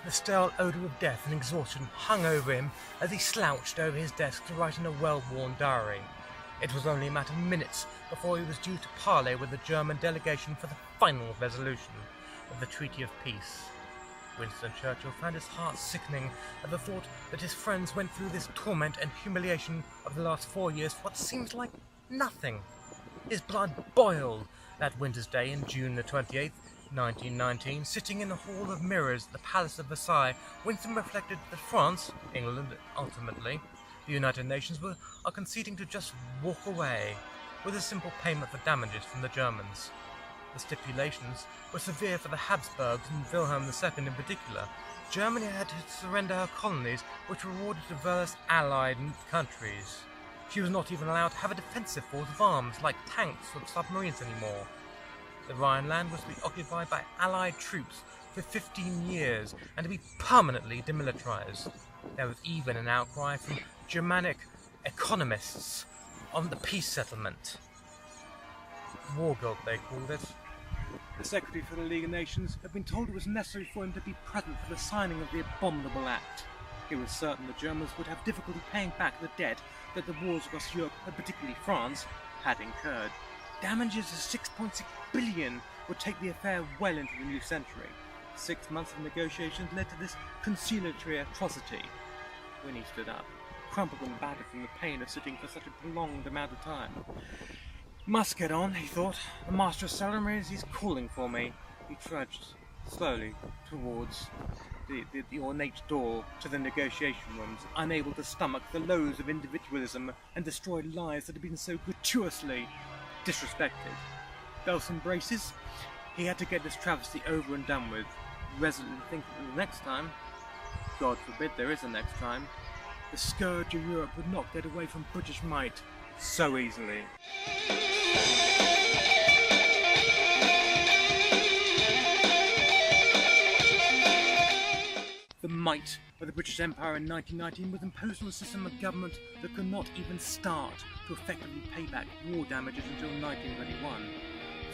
The stale odour of death and exhaustion hung over him as he slouched over his desk to write in a well-worn diary. It was only a matter of minutes before he was due to parley with the German delegation for the final resolution of the Treaty of Peace. Winston Churchill found his heart sickening at the thought that his friends went through this torment and humiliation of the last 4 years for what seemed like nothing. His blood boiled that winter's day in June the 28th, 1919, sitting in the Hall of Mirrors at the Palace of Versailles. Winston reflected that France, England, ultimately, the United Nations are conceding to just walk away with a simple payment for damages from the Germans. The stipulations were severe for the Habsburgs and Wilhelm II in particular. Germany had to surrender her colonies, which were ordered to various allied countries. She was not even allowed to have a defensive force of arms like tanks or submarines anymore. The Rhineland was to be occupied by Allied troops for 15 years and to be permanently demilitarized. There was even an outcry from Germanic economists on the peace settlement. War guilt, they called it. The Secretary for the League of Nations had been told it was necessary for him to be present for the signing of the abominable act. He was certain the Germans would have difficulty paying back the debt that the wars across Europe, and particularly France, had incurred. Damages of 6.6 billion would take the affair well into the new century. 6 months of negotiations led to this conciliatory atrocity. Winnie stood up, crumpled and battered from the pain of sitting for such a prolonged amount of time. Must get on, he thought. The Master of Ceremonies is calling for me. He trudged slowly towards the ornate door to the negotiation rooms, unable to stomach the lows of individualism and destroyed lives that had been so gratuitously disrespected. Bells and braces, he had to get this travesty over and done with, resolutely thinking that the next time, God forbid there is a next time, the scourge of Europe would not get away from British might so easily. The might of the British Empire in 1919 was imposed on a system of government that could not even start to effectively pay back war damages until 1921.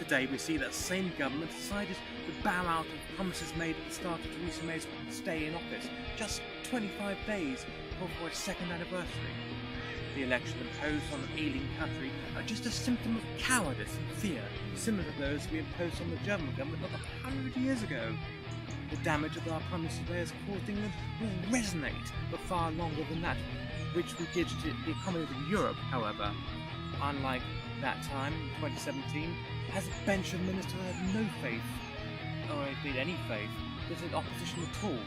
Today we see that same government decided to bow out of promises made at the start of Theresa May's stay in office, just 25 days before its second anniversary. The election imposed on an ailing country are just a symptom of cowardice and fear, similar to those we imposed on the German government not 100 years ago. The damage that our Prime Minister today has caused England will resonate for far longer than that which we did to the economy of Europe, however. Unlike that time, in 2017, as a bench of ministers had no faith, or indeed any faith, was in opposition at all.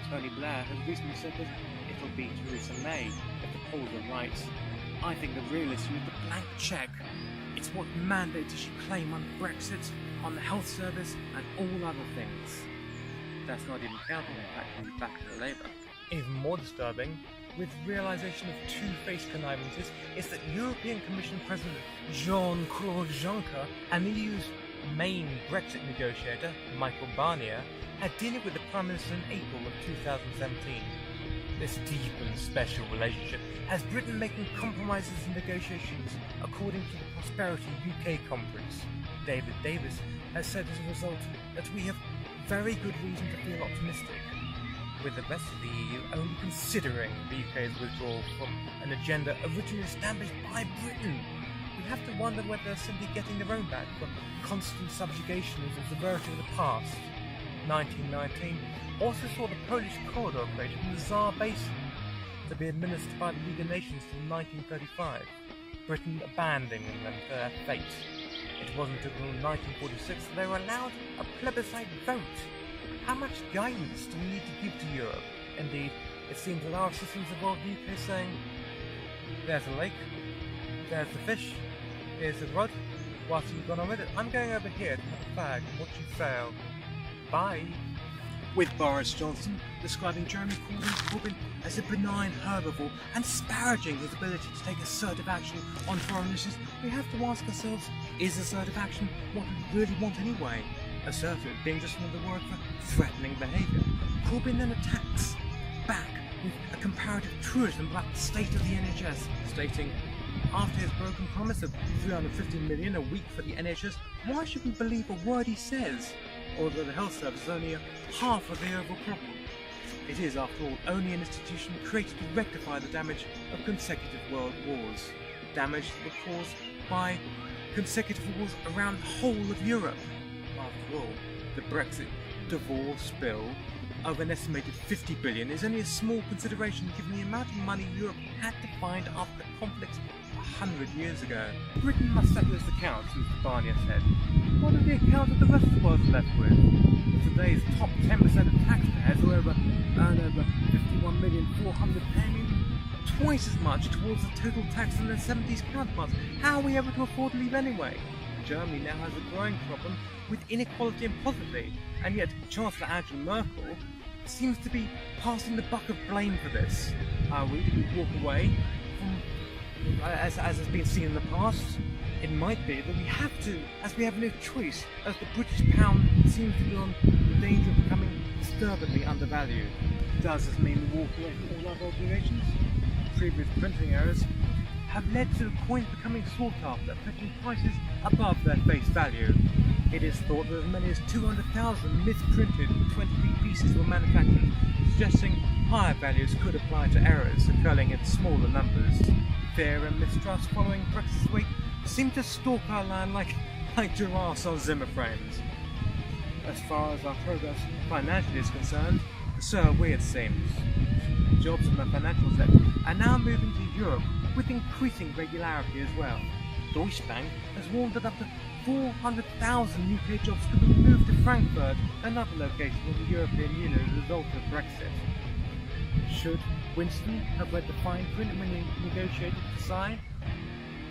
Tony Blair has recently said that it'll be Theresa May if the polls are right. I think the real issue is the blank cheque. It's what mandates she claim on Brexit, on the health service, and all other things. That's not even counting the fact that he's back to Labour. Even more disturbing, with realisation of two-faced connivances, is that European Commission President Jean-Claude Juncker and the EU's main Brexit negotiator, Michael Barnier, had dinner with the Prime Minister in April of 2017. This deep and special relationship has Britain making compromises and negotiations according to the Prosperity UK Conference. David Davis has said as a result that we have very good reason to feel optimistic, with the rest of the EU only considering the UK's withdrawal from an agenda originally established by Britain. We have to wonder whether they're simply getting their own back for constant subjugation and the severity of the past. 1919 also saw the Polish corridor created in the Tsar Basin to be administered by the League of Nations till 1935, Britain abandoning them to their fate. It wasn't until 1946 that they were allowed a plebiscite vote. How much guidance do we need to give to Europe? Indeed, it seems that our citizens of all the UK saying, there's a lake, there's the fish, here's the rod, whilst you've gone on with it, I'm going over here to have a fag and watch you sail. Bye. With Boris Johnson describing Jeremy Corbyn as a benign herbivore and disparaging his ability to take assertive action on foreign issues, we have to ask ourselves, is assertive action what we really want anyway? Assertive being just another word for threatening behaviour. Corbyn then attacks back with a comparative truism about the state of the NHS, stating, after his broken promise of $350 million a week for the NHS, why should we believe a word he says? although the health service is only half of the overall problem. It is, after all, only an institution created to rectify the damage of consecutive world wars. Damage that was caused by consecutive wars around the whole of Europe. After all, the Brexit divorce bill of an estimated 50 billion is only a small consideration given the amount of money Europe had to find after the conflicts 100 years ago. Britain must settle its accounts, Mr. Barnier said. What are the accounts of the rest of the world left with? If today's top 10% of taxpayers who earn over 51,400,000 paying twice as much towards the total tax than their 70s counterparts, how are we ever to afford to leave anyway? Germany now has a growing problem with inequality and poverty, and yet Chancellor Angela Merkel seems to be passing the buck of blame for this. Are we to walk away from, as has been seen in the past? It might be that we have to, as we have no choice, as the British pound seems to be on the danger of becoming disturbingly undervalued. Does this mean we walk away from all our obligations? Previous printing errors have led to the coins becoming sought after, fetching prices above their face value. It is thought that as many as 200,000 misprinted 20p pieces were manufactured, suggesting higher values could apply to errors occurring in smaller numbers. Fear and mistrust following Brexit's wake seem to stalk our land like giraffes on Zimmer frames. As far as our progress financially is concerned, so are we, it seems. Jobs in the financial sector are now moving to Europe with increasing regularity as well. Deutsche Bank has warned that up to 400,000 UK jobs could be moved to Frankfurt, another location of the European Union as a result of Brexit. Should Winston have read the fine print when he negotiated Versailles?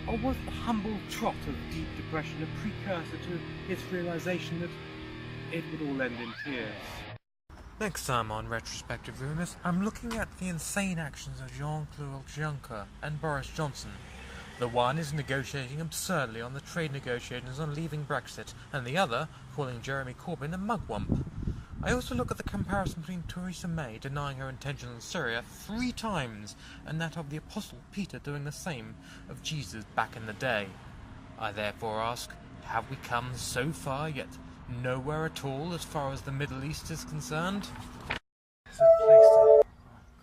Or was the humble trot of deep depression a precursor to his realisation that it would all end in tears? Next time on Retrospective Rumors, I'm looking at the insane actions of Jean-Claude Juncker and Boris Johnson. The one is negotiating absurdly on the trade negotiations on leaving Brexit, and the other calling Jeremy Corbyn a mugwump. I also look at the comparison between Theresa May denying her intentions on Syria 3 times, and that of the Apostle Peter doing the same of Jesus back in the day. I therefore ask, have we come so far yet nowhere at all as far as the Middle East is concerned? It's a place to... Oh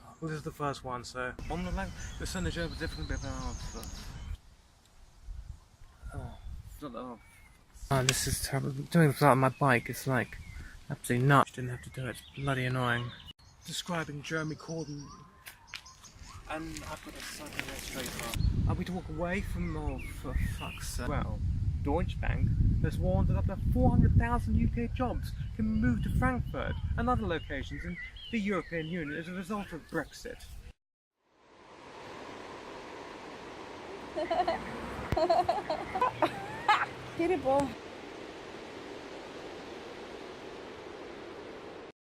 God. Well, this is the first one, so on the left, the sun is over different bit this is terrible. Doing this on my bike, it's like absolutely nuts. Didn't have to do it. It's bloody annoying. Describing Jeremy Corbyn, and I've got a second illustrator. Are we to walk away from? Oh, for fuck's sake! Well, Deutsche Bank has warned that up to 400,000 UK jobs can be moved to Frankfurt and other locations in the European Union as a result of Brexit. Beautiful.